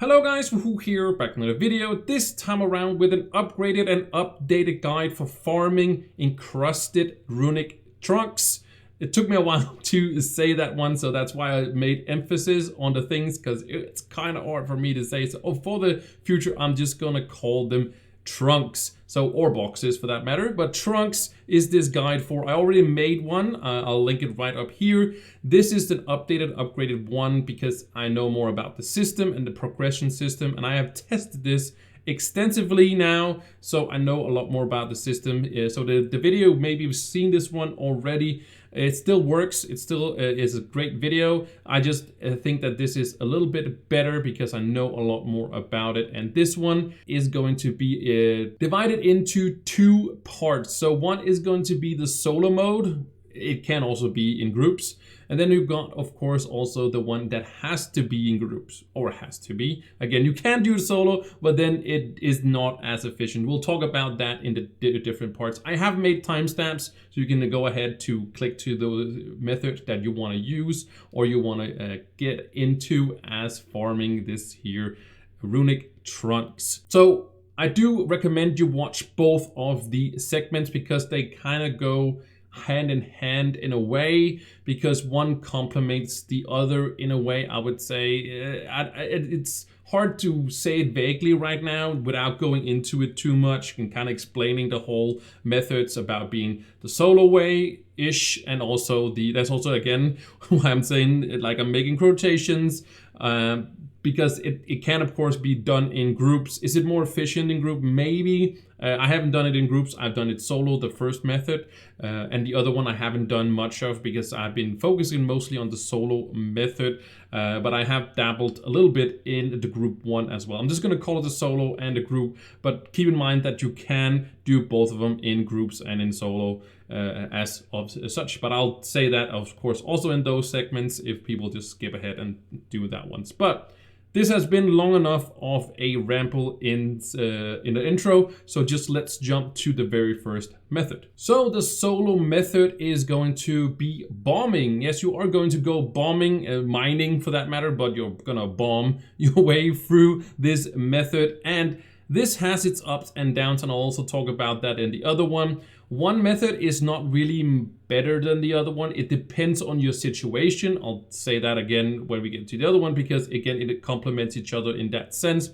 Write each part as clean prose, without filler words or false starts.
Hello guys, Wahoo here, back in another video, this time around with an upgraded and updated guide for farming encrusted runic trunks. It took me a while to say that one, so that's why I made emphasis on the things, because it's kind of hard for me to say. So for the future, I'm just gonna call them trunks, or boxes for that matter. But trunks is this guide for, I already made one, I'll link it right up here. This is an updated, upgraded one because I know more about the system and the progression system, and I have tested this extensively now, so I know a lot more about the system. So the video, maybe you've seen this one already. It still works. It still is a great video. I just think that this is a little bit better because I know a lot more about it. And this one is going to be divided into two parts. So one is going to be the solo mode. It can also be in groups. And then you've got, of course, also the one that has to be in groups, or has to be. Again, you can do it solo, but then it is not as efficient. We'll talk about that in the different parts. I have made timestamps, so you can go ahead to click to the method that you want to use, or you want to get into as farming this here runic trunks. So I do recommend you watch both of the segments because they kind of go hand in hand in a way, because one complements the other in a way. I would say it's hard to say it vaguely right now without going into it too much and kind of explaining the whole methods about being the solo way ish, and also that's also again why I'm saying, like, I'm making quotations, because it can of course be done in groups. Is it more efficient in group? Maybe. I haven't done it in groups. I've done it solo, the first method, and the other one I haven't done much of because I've been focusing mostly on the solo method, but I have dabbled a little bit in the group one as well. I'm just going to call it the solo and the group, but keep in mind that you can do both of them in groups and in solo as such. But I'll say that, of course, also in those segments if people just skip ahead and do that once. But this has been long enough of a ramble in the intro, so just let's jump to the very first method. So the solo method is going to be bombing. Yes, you are going to go bombing, mining for that matter, but you're gonna bomb your way through this method. And this has its ups and downs, and I'll also talk about that in the other one. One method is not really better than the other one. It depends on your situation. I'll say that again when we get to the other one, because again, it complements each other in that sense.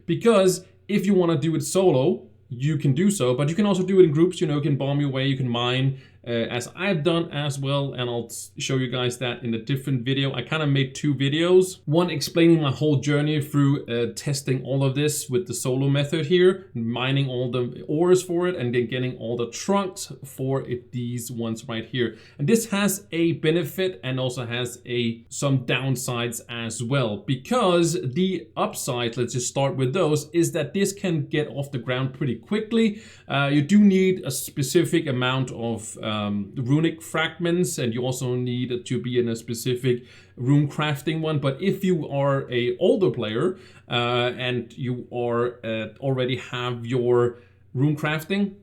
Because if you want to do it solo, you can do so, but you can also do it in groups. You know, you can bomb your way, you can mine, as I've done as well, and I'll show you guys that in a different video. I kind of made two videos, one explaining my whole journey through testing all of this with the solo method here, mining all the ores for it, and then getting all the trunks for it, these ones right here. And this has a benefit and also has some downsides as well, because the upside, let's just start with those, is that this can get off the ground pretty quickly. You do need a specific amount of runic fragments, and you also need to be in a specific rune crafting one. But if you are a older player and you are already have your rune crafting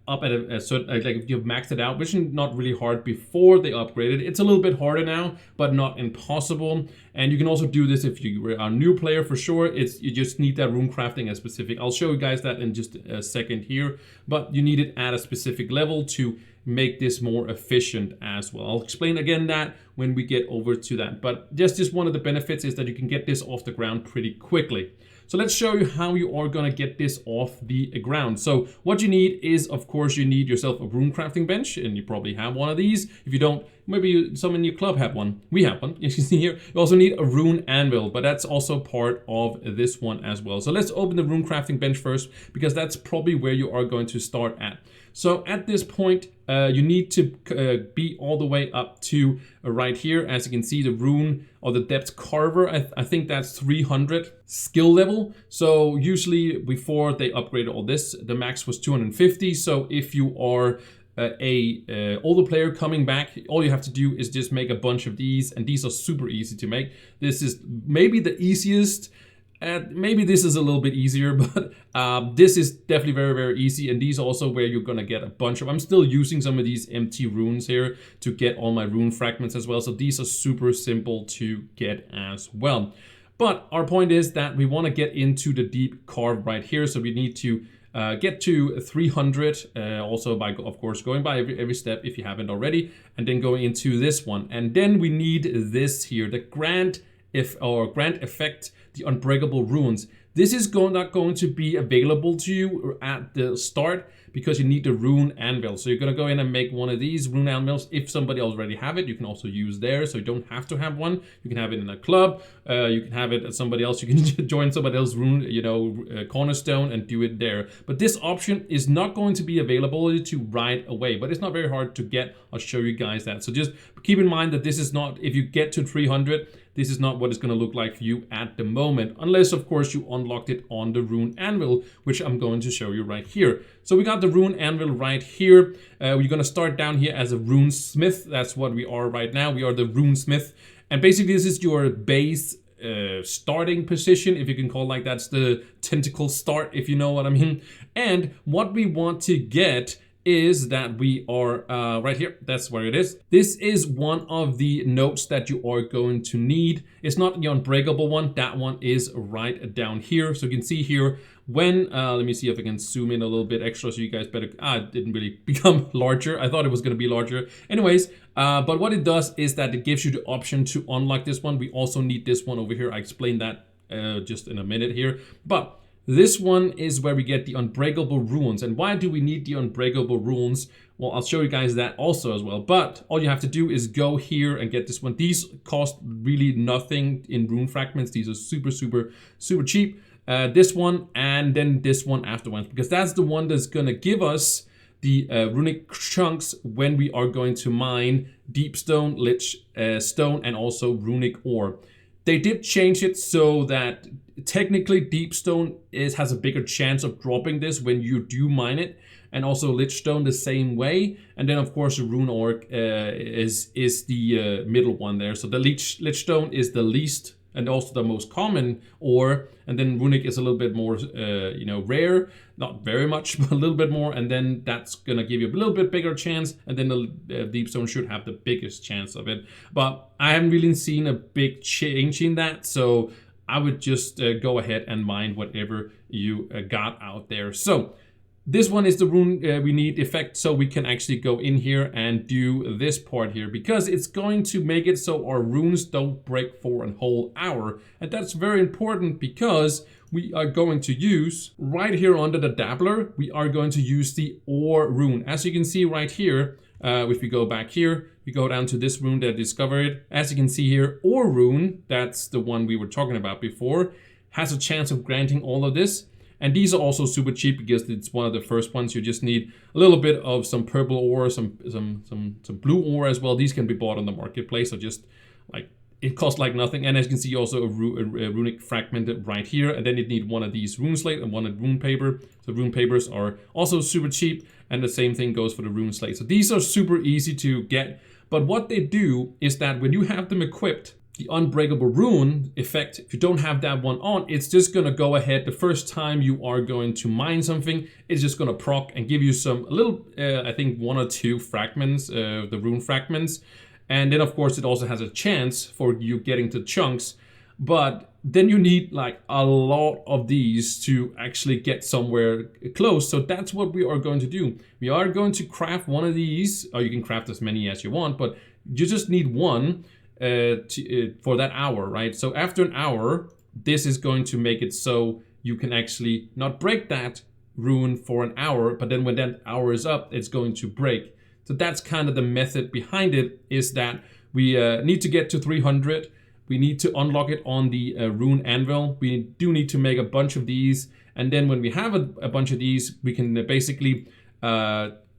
up at a certain, like if you've maxed it out, which is not really hard before they upgraded. It's a little bit harder now, but not impossible. And you can also do this if you are a new player for sure. You just need that rune crafting as specific. I'll show you guys that in just a second here, but you need it at a specific level to make this more efficient as well. I'll explain again that when we get over to that. But just one of the benefits is that you can get this off the ground pretty quickly. So let's show you how you are going to get this off the ground. So what you need is, of course, you need yourself a rune crafting bench, and you probably have one of these. If you don't, maybe some in your club have one. We have one, you can see here. You also need a rune anvil, but that's also part of this one as well. So let's open the rune crafting bench first, because that's probably where you are going to start at. So at this point, you need to be all the way up to right here. As you can see, the rune or the depth carver, I think that's 300 skill level. So usually before they upgraded all this, the max was 250. So if you are a older player coming back, all you have to do is just make a bunch of these, and these are super easy to make. This is maybe the easiest. Maybe this is a little bit easier, but this is definitely very, very easy. And these are also where you're gonna get a bunch of, I'm still using some of these empty runes here to get all my rune fragments as well. So these are super simple to get as well. But our point is that we want to get into the deep carve right here. So we need to get to 300, also by, of course, going by every step if you haven't already, and then going into this one. And then we need this here, the grant effect, the unbreakable runes. This is not going to be available to you at the start because you need the rune anvil. So you're going to go in and make one of these rune anvils. If somebody already have it, you can also use theirs. So you don't have to have one. You can have it in a club. You can have it at somebody else. You can join somebody else's rune, cornerstone and do it there. But this option is not going to be available to right away. But it's not very hard to get. I'll show you guys that. So just keep in mind that this is not, if you get to 300, this is not what it's going to look like for you at the moment, unless of course you unlocked it on the rune anvil, which I'm going to show you right here. So we got the rune anvil right here. We're going to start down here as a rune smith. That's what we are right now. We are the rune smith, and basically this is your base starting position, if you can call it like that's the tentacle start, if you know what I mean. And what we want to get is that we are right here. That's where it is. This is one of the notes that you are going to need. It's not the unbreakable one. That one is right down here. So you can see here when, let me see if I can zoom in a little bit extra so you guys better, it didn't really become larger. I thought it was going to be larger. Anyways, but what it does is that it gives you the option to unlock this one. We also need this one over here. I explained that just in a minute here. But this one is where we get the unbreakable runes. And why do we need the unbreakable runes? Well, I'll show you guys that also as well. But all you have to do is go here and get this one. These cost really nothing in rune fragments. These are super, super, super cheap. This one and then this one afterwards, because that's the one that's going to give us the runic chunks when we are going to mine deep stone, lich stone, and also runic ore. They did change it so that technically deep stone has a bigger chance of dropping this when you do mine it, and also lich stone the same way. And then of course the rune ore is the middle one there. So the lich stone is the least and also the most common ore, and then runic is a little bit more rare, not very much, but a little bit more, and then that's gonna give you a little bit bigger chance, and then the deep stone should have the biggest chance of it. But I haven't really seen a big change in that, so I would just go ahead and mine whatever you got out there. So this one is the rune we need effect, so we can actually go in here and do this part here, because it's going to make it so our runes don't break for a whole hour. And that's very important because we are going to use, right here under the dabbler, we are going to use the ore rune. As you can see right here, if we go back here, we go down to this rune that I discovered. As you can see here, ore rune, that's the one we were talking about before, has a chance of granting all of this. And these are also super cheap because it's one of the first ones. You just need a little bit of some purple ore, some blue ore as well. These can be bought on the marketplace, so just like it costs like nothing. And as you can see, also a runic fragment right here. And then you need one of these rune slate and one of rune paper. So rune papers are also super cheap, and the same thing goes for the rune slate. So these are super easy to get. But what they do is that when you have them equipped, the unbreakable rune effect, if you don't have that one on, it's just gonna go ahead. The first time you are going to mine something, it's just gonna proc and give you a little, I think 1 or 2 fragments, the rune fragments. And then of course it also has a chance for you getting to chunks, but then you need like a lot of these to actually get somewhere close. So that's what we are going to do. We are going to craft one of these, or you can craft as many as you want, but you just need one for that hour, right? So after an hour, this is going to make it so you can actually not break that rune for an hour, but then when that hour is up, it's going to break. So that's kind of the method behind it, is that we need to get to 300. We need to unlock it on the rune anvil. We do need to make a bunch of these, and then when we have a bunch of these, we can basically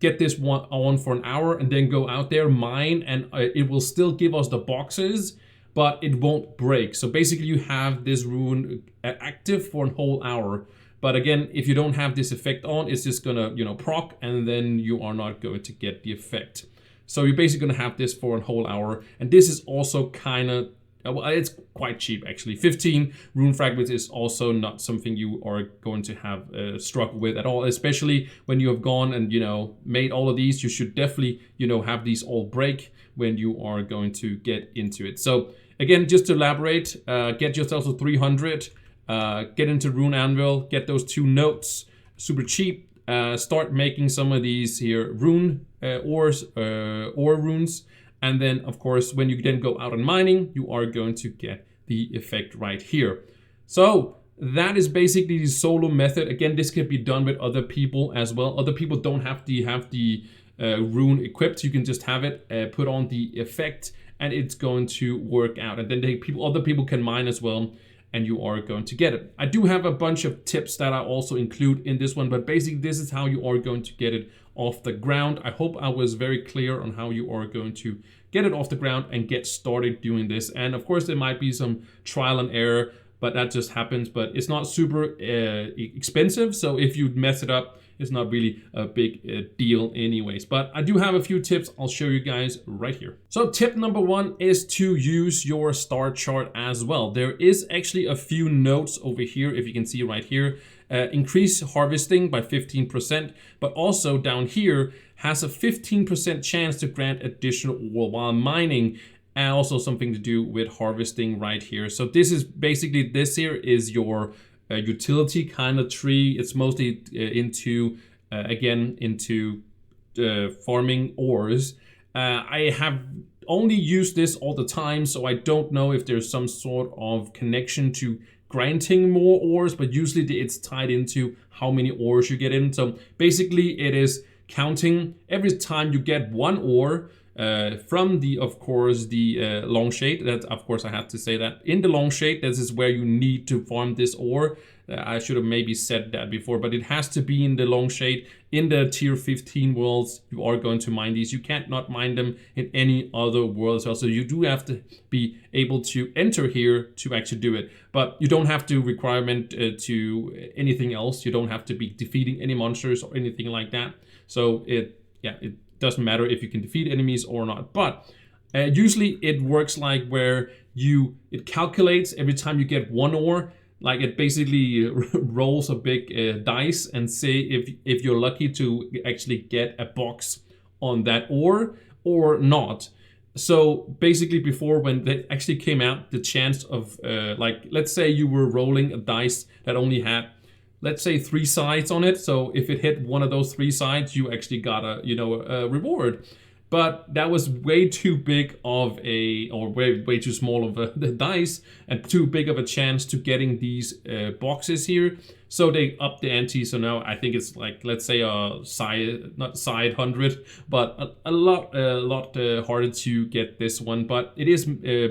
get this one on for an hour and then go out there, mine, and it will still give us the boxes, but it won't break. So basically you have this rune active for a whole hour. But again, if you don't have this effect on, it's just gonna, proc, and then you are not going to get the effect. So you're basically gonna have this for a whole hour. And this is also kind of, well, it's quite cheap actually. 15 rune fragments is also not something you are going to have struggle with at all, especially when you have gone and made all of these. You should definitely have these all break when you are going to get into it. So again, just to elaborate, get yourself to 300, get into Rune Anvil, get those 2 notes, super cheap. Start making some of these here rune ores, ore runes. And then, of course, when you then go out on mining, you are going to get the effect right here. So that is basically the solo method. Again, this can be done with other people as well. Other people don't have the rune equipped. You can just have it, put on the effect, and it's going to work out. And then other people can mine as well, and you are going to get it. I do have a bunch of tips that I also include in this one, but basically this is how you are going to get it off the ground. I hope I was very clear on how you are going to get it off the ground and get started doing this. And of course there might be some trial and error, but that just happens. But it's not super expensive, so if you mess it up, it's not really a big deal anyways. But I do have a few tips I'll show you guys right here. So tip number 1 is to use your star chart as well. There is actually a few notes over here, if you can see right here. Increase harvesting by 15%, but also down here has a 15% chance to grant additional ore while mining, and also something to do with harvesting right here. So this is basically, this here is your utility kind of tree. It's mostly into farming ores. I have only used this all the time, so I don't know if there's some sort of connection to granting more ores, but usually it's tied into how many ores you get in. So basically it is counting every time you get 1 ore from the, of course, the long shade. That, of course, I have to say that in the long shade, this is where you need to farm this ore. I should have maybe said that before, but it has to be in the long shade. In the tier 15 worlds, you are going to mine these. You can't not mine them in any other world as well. So you do have to be able to enter here to actually do it. But you don't have to requirement to anything else. You don't have to be defeating any monsters or anything like that. So it doesn't matter if you can defeat enemies or not. But usually it works like where it calculates every time you get 1 ore. Like it basically rolls a big dice and say if you're lucky to actually get a box on that ore or not. So basically before, when they actually came out, the chance of like, let's say you were rolling a dice that only had, let's say, 3 sides on it. So if it hit one of those 3 sides, you actually got a reward. But that was way too big of way too small of the dice, and too big of a chance to getting these boxes here. So they upped the ante. So now I think it's like, let's say not side 100, but a lot harder to get this one. But it is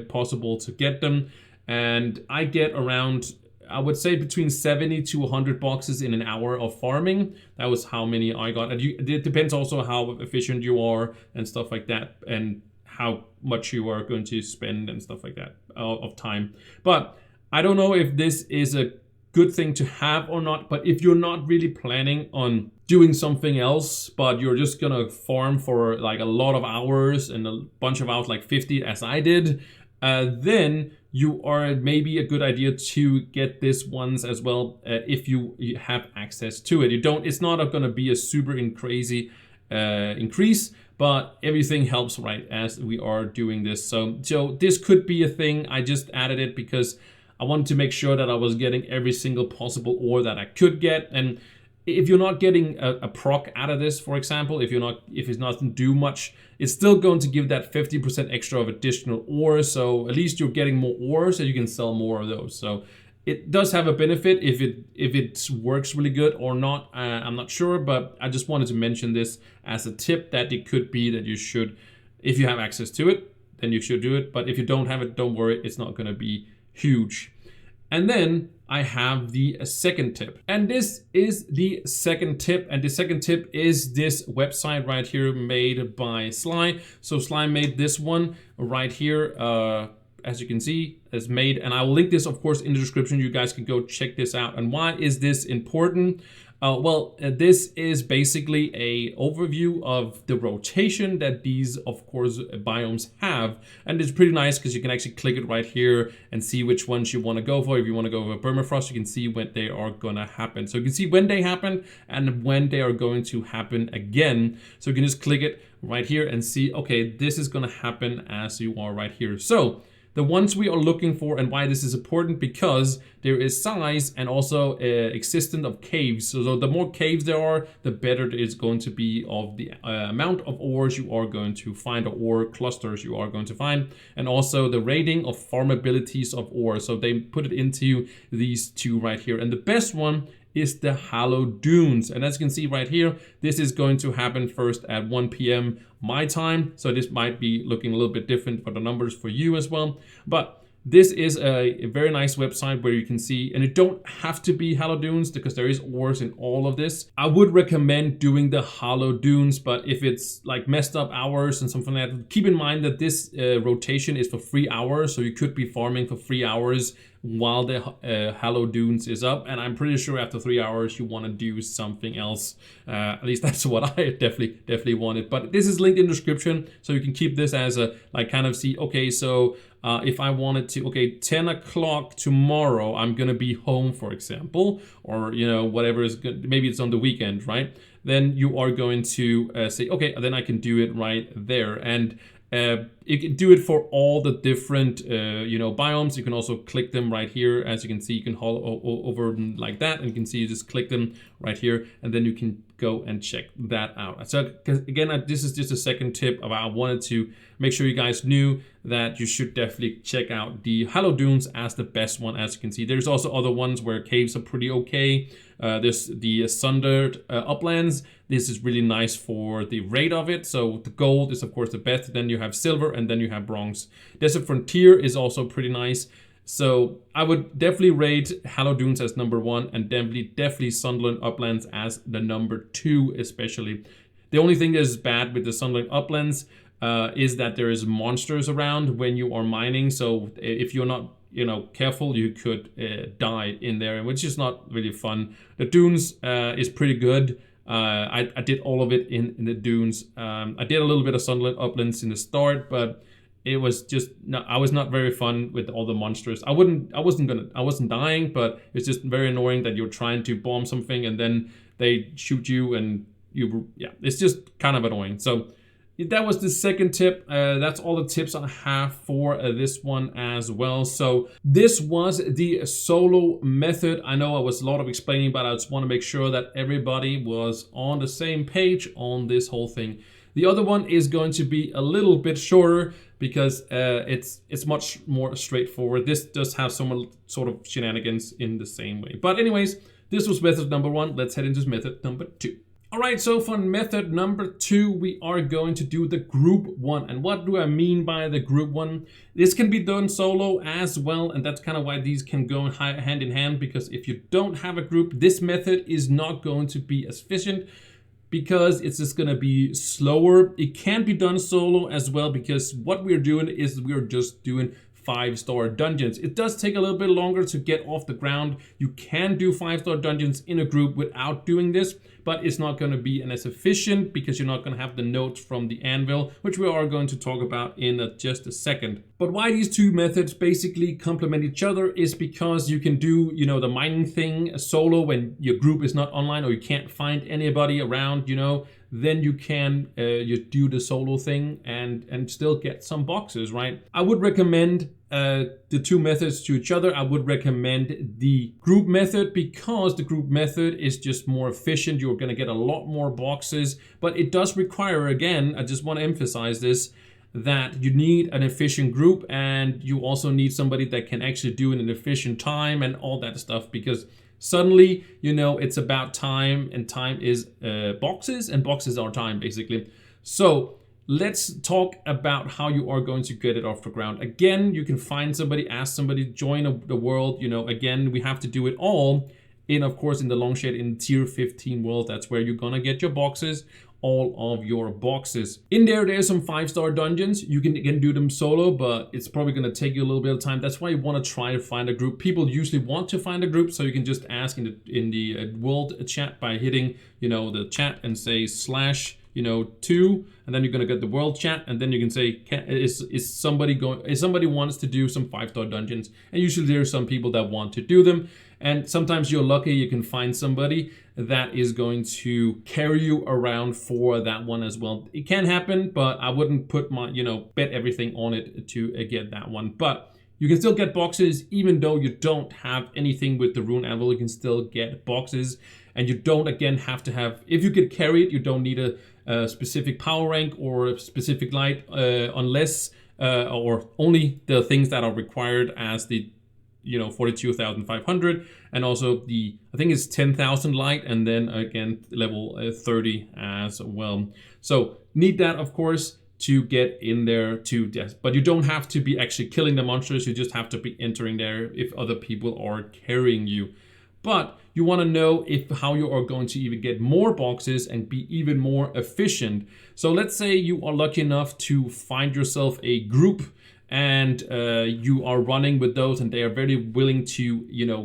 possible to get them, and I get around, I would say, between 70 to 100 boxes in an hour of farming. That was how many I got. And it depends also how efficient you are and stuff like that, and how much you are going to spend and stuff like that of time. But I don't know if this is a good thing to have or not. But if you're not really planning on doing something else, but you're just gonna farm for like a lot of hours and a bunch of hours, like 50 as I did, then you are maybe a good idea to get this ones as well if you have access to it. It's not going to be a super crazy increase, but everything helps, right, as we are doing this. So this could be a thing. I just added it because I wanted to make sure that I was getting every single possible ore that I could get. And if you're not getting a proc out of this, for example, if it's not do much, it's still going to give that 50% extra of additional ore. So at least you're getting more ore, so you can sell more of those. So it does have a benefit. If it works really good or not, I'm not sure. But I just wanted to mention this as a tip, that it could be that you should, if you have access to it, then you should do it. But if you don't have it, don't worry, it's not going to be huge. And then I have the second tip, and this is the second tip. And the second tip is this website right here made by Sly. So Sly made this one right here, as you can see, is made, and I will link this, of course, in the description. You guys can go check this out. And why is this important? This is basically a overview of the rotation that these, of course, biomes have. And it's pretty nice because you can actually click it right here and see which ones you want to go for. If you want to go for permafrost, you can see when they are going to happen. So you can see when they happen and when they are going to happen again. So you can just click it right here and see, okay, this is going to happen as you are right here. So The ones we are looking for, and why this is important, because there is size and also existence of caves. So the more caves there are, the better it is going to be of the amount of ores you are going to find, or ore clusters you are going to find, and also the rating of farmabilities of ore. So they put it into these two right here. And the best one is the Hollow Dunes. And as you can see right here, this is going to happen first at 1 p.m. my time. So this might be looking a little bit different for the numbers for you as well. But this is a very nice website where you can see, and it don't have to be Hollow Dunes because there is ores in all of this. I would recommend doing the Hollow Dunes, but if it's like messed up hours and something like that, keep in mind that this rotation is for 3 hours. So you could be farming for 3 hours while the Hollow Dunes is up, and I'm pretty sure after 3 hours you want to do something else. At least that's what I definitely wanted. But this is linked in the description, so you can keep this as a like kind of see. Okay, so if I wanted to, okay, 10 o'clock tomorrow, I'm gonna be home, for example, or you know whatever is good. Maybe it's on the weekend, right? Then you are going to say, okay, then I can do it right there. And you can do it for all the different, you know, biomes. You can also click them right here. As you can see, you can hover over like that, and you can see you just click them right here, and then you can go and check that out. So again, this is just a second tip. I wanted to make sure you guys knew that you should definitely check out the Hollow Dunes as the best one. As you can see, there's also other ones where caves are pretty okay. There's the Sundered Uplands. This is really nice for the rate of it. So the gold is of course the best. Then you have silver, and then you have bronze. Desert Frontier is also pretty nice. So I would definitely rate Hollow Dunes as #1, and definitely Sunderland Uplands as the #2 especially. The only thing that is bad with the Sunderland Uplands is that there is monsters around when you are mining. So if you're not, you know, careful, you could die in there, which is not really fun. The Dunes is pretty good. I did all of it in the Dunes. I did a little bit of Sunderland Uplands in the start, but it was just I was not very fun with all the monsters. I wasn't dying, but it's just very annoying that you're trying to bomb something and then they shoot you, and it's just kind of annoying. So that was the second tip. That's all the tips I have for this one as well. So this was the solo method. I know it was a lot of explaining, but I just want to make sure that everybody was on the same page on this whole thing. The other one is going to be a little bit shorter because it's much more straightforward. This does have some sort of shenanigans in the same way. But anyways, this was method #1. Let's head into method #2. All right, so for method #2, we are going to do the group one. And what do I mean by the group one? This can be done solo as well, and that's kind of why these can go hand in hand, because if you don't have a group, this method is not going to be as efficient because it's just going to be slower. It can be done solo as well, because what we're doing is we're just doing 5-star dungeons. It does take a little bit longer to get off the ground. You can do 5-star dungeons in a group without doing this, but it's not going to be as efficient because you're not going to have the notes from the anvil, which we are going to talk about in just a second. But why these two methods basically complement each other is because you can do, you know, the mining thing solo when your group is not online or you can't find anybody around, you know. Then you can you do the solo thing and still get some boxes, right? I would recommend the two methods to each other. I would recommend the group method because the group method is just more efficient. You're going to get a lot more boxes, but it does require, again, I just want to emphasize this, that you need an efficient group, and you also need somebody that can actually do it in an efficient time and all that stuff, because suddenly, you know, it's about time, and time is boxes, and boxes are time, basically. So let's talk about how you are going to get it off the ground. Again, you can find somebody, ask somebody, join the world. You know, again, we have to do it all in, of course, in the Longshade in tier 15 world. That's where you're gonna get your boxes, all of your boxes. In there's some 5-star dungeons. You can again do them solo, but it's probably gonna take you a little bit of time. That's why you wanna try to find a group. People usually want to find a group, so you can just ask in the world chat by hitting, you know, the chat and say / you know, 2, and then you're gonna get the world chat, and then you can say, is somebody wants to do some 5-star dungeons, and usually there's some people that want to do them, And sometimes you're lucky, you can find somebody that is going to carry you around for that one as well. It can happen, but I wouldn't put my, bet everything on it to get that one. But you can still get boxes even though you don't have anything with the rune anvil. You can still get boxes, and you don't again have to have, if you get carried, you don't need a specific power rank or a specific light unless or only the things that are required as the 42,500, and also the, I think it's 10,000 light, and then again level 30 as well. So need that, of course, to get in there to death. But you don't have to be actually killing the monsters, you just have to be entering there if other people are carrying you. But you want to know how you are going to even get more boxes and be even more efficient. So let's say you are lucky enough to find yourself a group, and you are running with those, and they are very willing to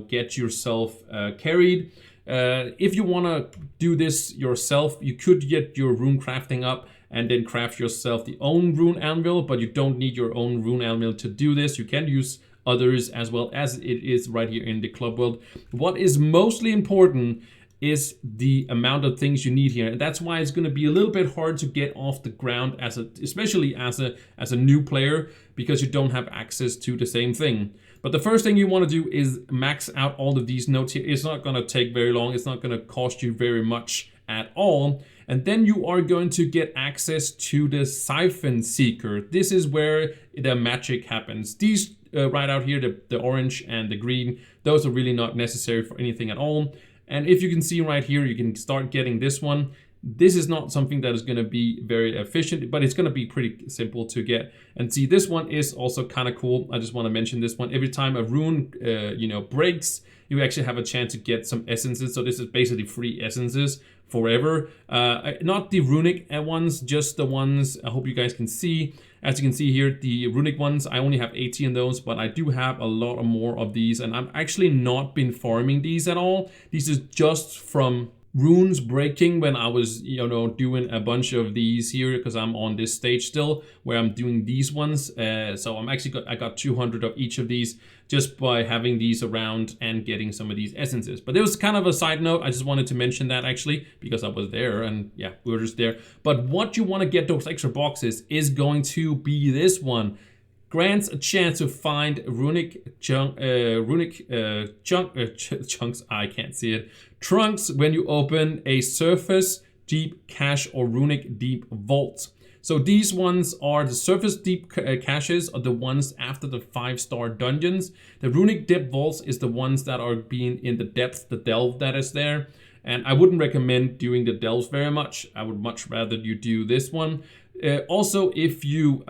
get yourself carried. If you want to do this yourself, you could get your rune crafting up and then craft yourself the own rune anvil, but you don't need your own rune anvil to do this. You can use others as well, as it is right here in the club world. What is mostly important is the amount of things you need here, and that's why it's going to be a little bit hard to get off the ground especially as a new player, because you don't have access to the same thing. But the first thing you want to do is max out all of these notes here. It's not going to take very long, it's not going to cost you very much at all. And then you are going to get access to the Siphon Seeker. This is where the magic happens. These right out here, the orange and the green, those are really not necessary for anything at all. And if you can see right here, you can start getting this one. This is not something that is going to be very efficient, but it's going to be pretty simple to get. And see, this one is also kind of cool. I just want to mention this one. Every time a rune breaks, you actually have a chance to get some essences. So this is basically free essences forever. Not the runic ones, just the ones I hope you guys can see. As you can see here, the runic ones, I only have 80 in those, but I do have a lot more of these, and I've actually not been farming these at all. This is just from runes breaking when I was doing a bunch of these here, because I'm on this stage still where I'm doing these ones. So I got 200 of each of these just by having these around and getting some of these essences. But it was kind of a side note. I just wanted to mention that actually because I was there, and yeah, we were just there. But what you want to get those extra boxes is going to be this one. Grants a chance to find chunks, I can't see it, trunks when you open a surface deep cache or runic deep vault. So these ones are the surface deep caches, are the ones after the 5-star dungeons. The runic deep vaults is the ones that are being in the depth, the delve that is there. And I wouldn't recommend doing the delves very much. I would much rather you do this one. Also, if you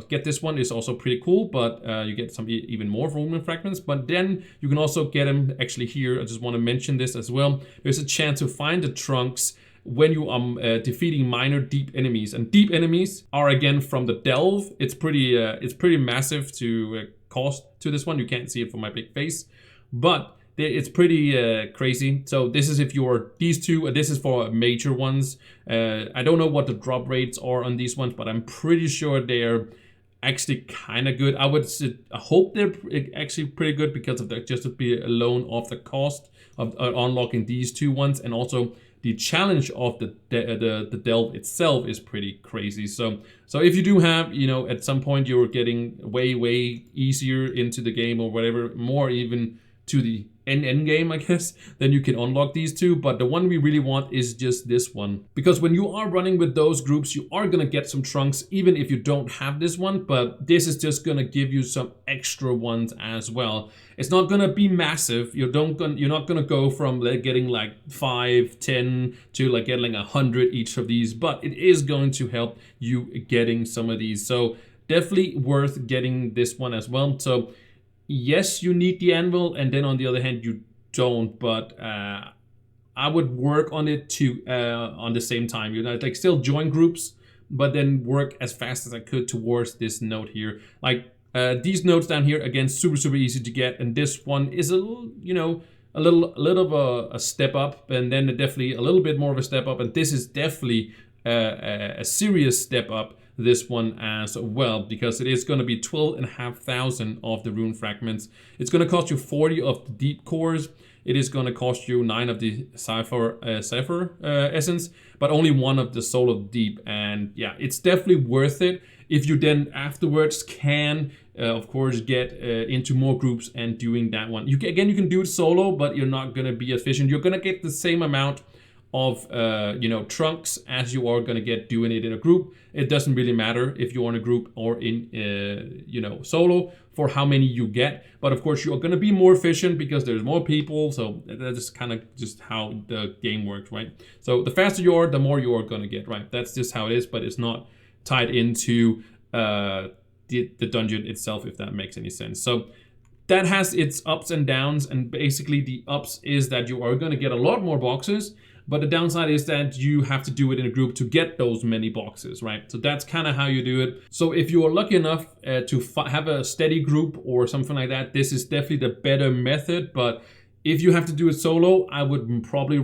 get this one, it's also pretty cool, but you get some even more rune fragments. But then you can also get them actually here. I just want to mention this as well. There's a chance to find the trunks when you are defeating minor deep enemies, and deep enemies are again from the delve. It's pretty massive to cost to this one. You can't see it from my big face, but it's pretty crazy. So this is if you're these two. This is for major ones. I don't know what the drop rates are on these ones, but I'm pretty sure they're actually kind of good. I hope they're actually pretty good because of that, just to be alone off the cost of unlocking these two ones, and also the challenge of the delve itself is pretty crazy. So if you do have, at some point you're getting way easier into the game or whatever, more even to the end game, I guess, then you can unlock these two. But the one we really want is just this one, because when you are running with those groups, you are gonna get some trunks even if you don't have this one, but this is just gonna give you some extra ones as well. It's not gonna be massive. You're not gonna go from getting like 5, 10 to like getting like 100 each of these, but it is going to help you getting some of these. So definitely worth getting this one as well. So yes, you need the anvil, and then on the other hand, you don't. But I would work on it too on the same time. Like still join groups, but then work as fast as I could towards this note here. Like these notes down here, again, super easy to get, and this one is a little of a step up, and then definitely a little bit more of a step up, and this is definitely a serious step up. This one as well, because it is going to be 12,500 of the rune fragments. It's going to cost you 40 of the deep cores, it is going to cost you 9 of the Cypher essence, but only 1 of the Soul of the Deep. And yeah, it's definitely worth it if you then afterwards can, of course, get into more groups and doing that one. Again, you can do it solo, but you're not going to be efficient. You're going to get the same amount of trunks as you are going to get doing it in a group. It doesn't really matter if you're in a group or in solo for how many you get, but of course you're going to be more efficient because there's more people. So that's kind of just how the game works, right? So the faster you are, the more you are going to get, right? That's just how it is, but it's not tied into the dungeon itself, if that makes any sense. So that has its ups and downs, and basically the ups is that you are going to get a lot more boxes, but the downside is that you have to do it in a group to get those many boxes, right? So that's kind of how you do it. So if you are lucky enough to have a steady group or something like that, this is definitely the better method. But if you have to do it solo, I would probably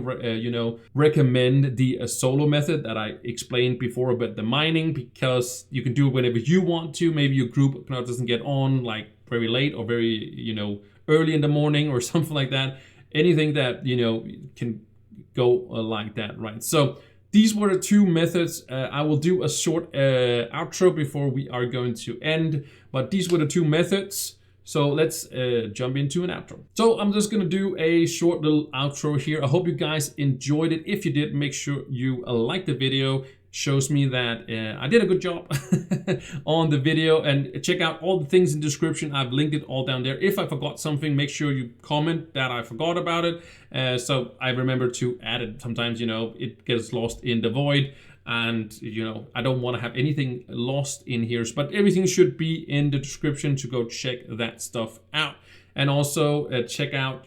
recommend the solo method that I explained before about the mining, because you can do it whenever you want to. Maybe your group doesn't get on like very late or very early in the morning or something like that. Anything that can go like that, right? So these were the 2 methods. I will do a short outro before we are going to end, but these were the 2 methods. So let's jump into an outro. So I'm just gonna do a short little outro here. I hope you guys enjoyed it. If you did, make sure you like the video. Shows me that I did a good job on the video, and check out all the things in the description. I've linked it all down there. If I forgot something, make sure you comment that I forgot about it, so I remember to add it. Sometimes it gets lost in the void, and I don't want to have anything lost in here, but everything should be in the description to go check that stuff out. And also check out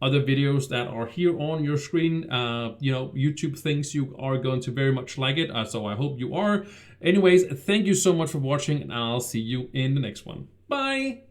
other videos that are here on your screen. YouTube thinks you are going to very much like it, so I hope you are. Anyways, thank you so much for watching, and I'll see you in the next one. Bye!